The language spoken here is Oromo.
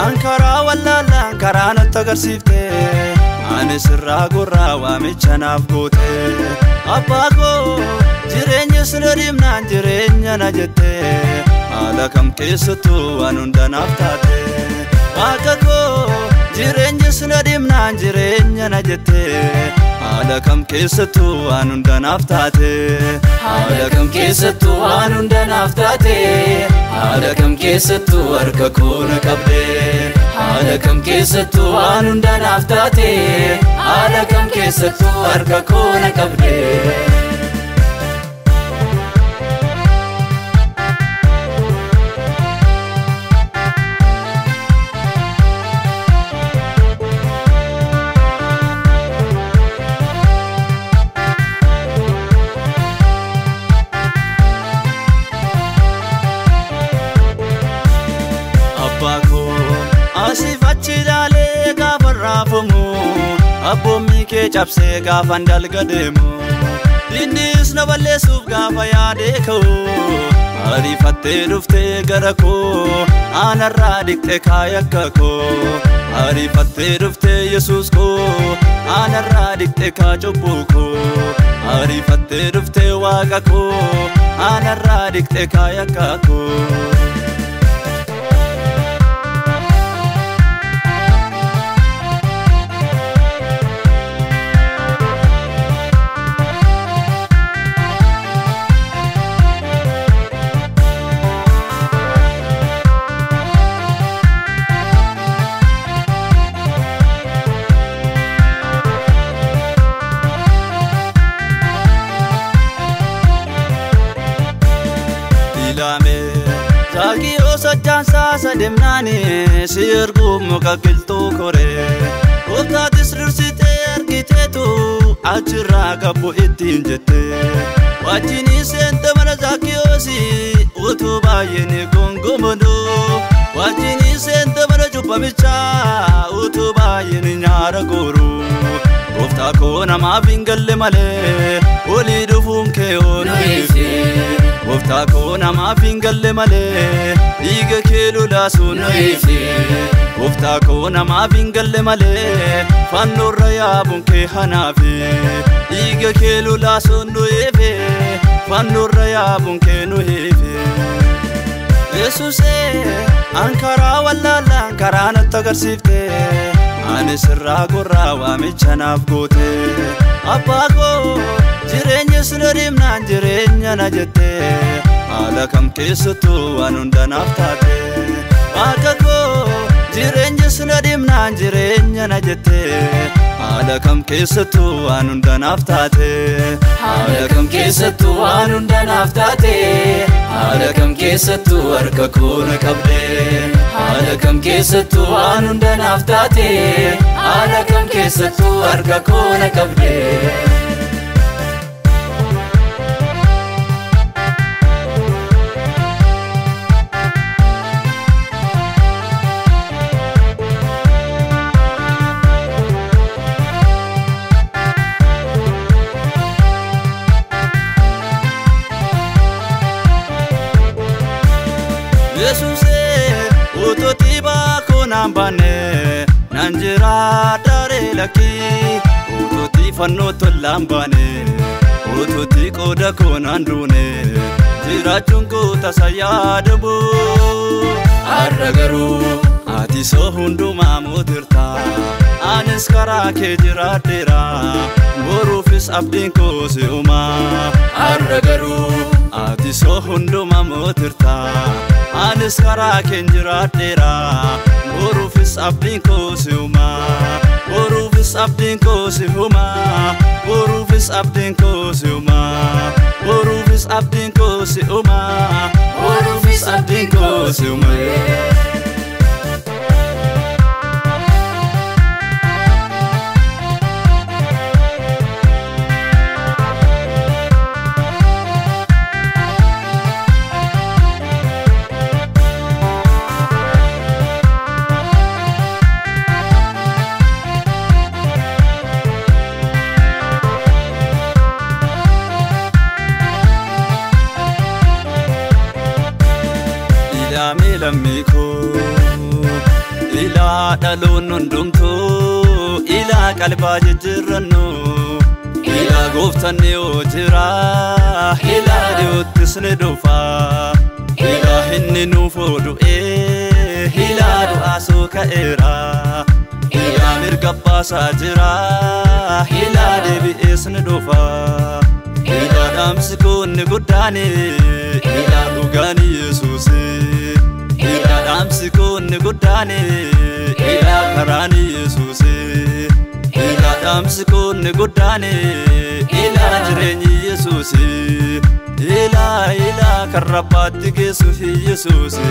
Ankara wallala Ankara natagarsiifte ani sirraa gurraa waamicha naaf goote abbaa koo jireenya sirra deemnaan jireenya na jette haala kam keessattu waan hunda naaf taate waaqa koo jireenya sirra deemnaan jireenya na jette haala kam keessattu waan hunda naaf taate haala kam keessattu waan hunda naaf taate haala kam keessattu harka koo na qabde haala kam keessattu waan hunda naaf taate haala kam keessattu harka koo na qabde Asifachi dale gaafa raafamu abboommii kee cabsee gaafa dalga deemu innis na balleessuuf gaafa yaadee ka'u ariifattee dhuftee gara koo aanarraa dhiqxee kaayakka koo ariifattee dhuftee Yesuus koo aanarraa dhiqxee kaa cubbuu koo ariifattee dhuftee Waaqa koo aanarraa dhiqxee kaayakka koo Zagio sajjansa sademnani sirgu muka kiltu kore Ota disrursite argitetu achirra gabu ittin jette Wajini sente mana Zagiosi utuba yeni gongomodo Wajini sente mana jupamicha utuba yeni nyara goru Gofta ko nama bingalle male oli dufunke ono ifi Gofta ko nama bingalle male diga kelu la sunu ifi Gofta ko nama bingalle male fanno raya bunke hanafi diga kelu la sunu ifi fanno raya bunke nu ifi Yesuse Ankara wallala Ankara natagarsiifte ani sirraa gurraa waamicha naaf goote abbaa koo jireenya sirra deemnaan jireenya na jette haala kam keessattu waan hunda naaf taate waaqa koo jireenya sirra deemnaan jireenya na jette haala kam keessattu waan hunda naaf taate haala kam keessattu waan hunda naaf taate haala kam keessattu harka koo na qabde haala kam keessattu waan hunda naaf taate haala kam keessattu harka koo na qabde Yesuse utoti ba konambane nanjira dare laki utoti fanno tolambane utoti koda konandune jirachun ko tasayadabu arragaru ati so hunduma mutirta anis kara ke jiradera borufis abdin ko seuma arragaru ati so hunduma mutirta anis kara ke jiradera borufis abdin ko seuma borufis abdin ko seuma borufis abdin ko seuma borufis abdin ko seuma borufis abdin ko seuma Lamiko hundumtu ila qalbaa jijjiirrannu ila gooftanni yoo jira ila dhiyoottis ni dhufa ila inni nuuf du'ee ila du'aasuu ka'eera ila mirga baasaa jira ila deebi'ees ni dhufa ila dhaamsi kun guddaani ila dhugaani Yesuusi ila dhaamsi kun guddaani ila karaani Yesuusi ila dhaamsi kun guddaani ila jireenyi Yesuusi ila karra baatti geessu Yesuusi